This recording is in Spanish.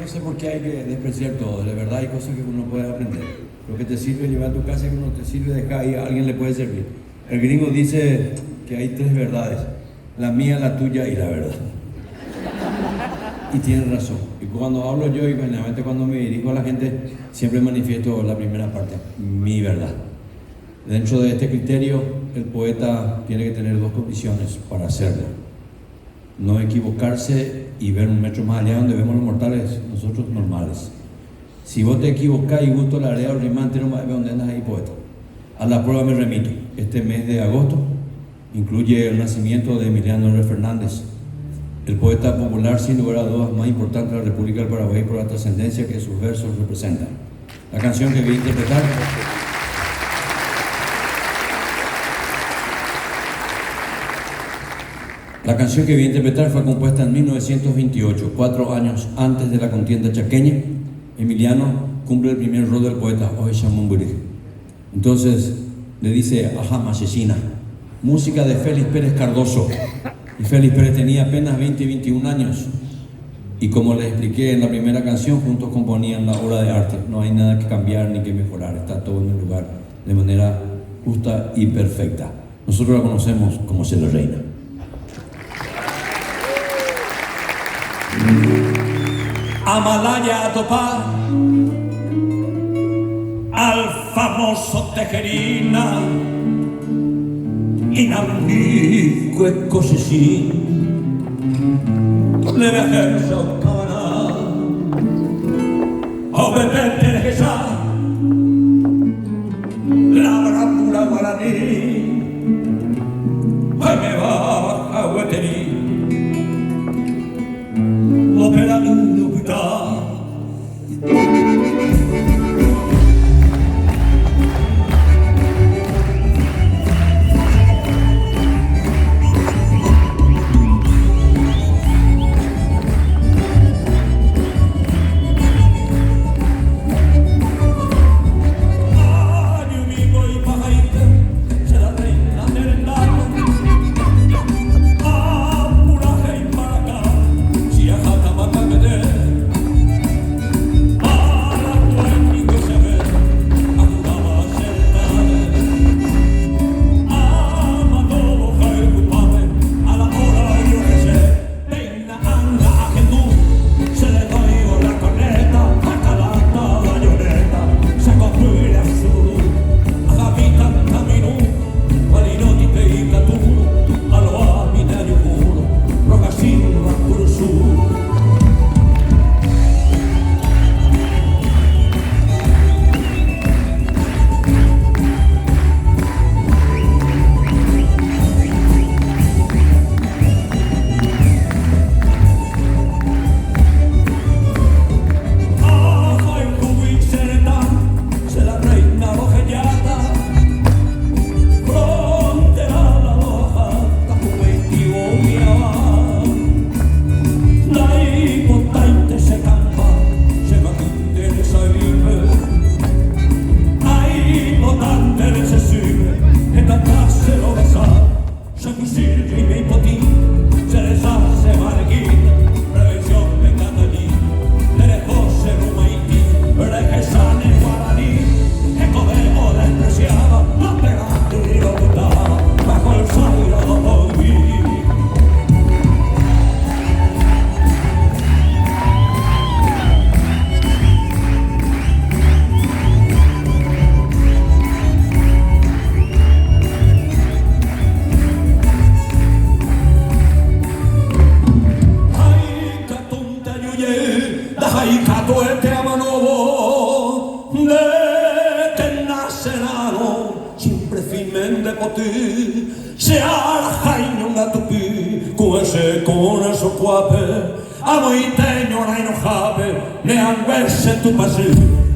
No sé por qué hay que despreciar todo. De verdad hay cosas que uno puede aprender. Lo que te sirve llevar a tu casa y que no te sirve dejar ahí, a alguien le puede servir. El gringo dice que hay tres verdades: la mía, la tuya y la verdad. Y tiene razón. Y cuando hablo yo, y generalmente cuando me dirijo a la gente, siempre manifiesto la primera parte: mi verdad. Dentro de este criterio, el poeta tiene que tener dos condiciones para hacerlo: no equivocarse y ver un metro más allá donde vemos los mortales, nosotros normales. Si vos te equivocás y gusto la área rimante, no más donde andas ahí, poeta. A la prueba me remito. Este mes de agosto incluye el nacimiento de Emiliano R. Fernández, el poeta popular sin lugar a dudas más importante de la República del Paraguay por la trascendencia que sus versos representan. La canción que voy a interpretar fue compuesta en 1928, 4 años antes de la contienda chaqueña. Emiliano cumple el primer rol del poeta Oye Chamumburi. Entonces le dice: ajá, asesina. Música de Félix Pérez Cardoso. Y Félix Pérez tenía apenas 20 y 21 años. Y como les expliqué en la primera canción, juntos componían la obra de arte. No hay nada que cambiar ni que mejorar. Está todo en el lugar de manera justa y perfecta. Nosotros la conocemos como Cielo Reina. Amalaya a topar al famoso Tejerina inamigo e così le viajes a cabana o bebete de esa la bravura guaraní ay me va a hueterí l'opera d'un'ubità. Se arjaino una tupi, cuese con eso cuape, amo y teño la enojave, ne anverse tu pasión.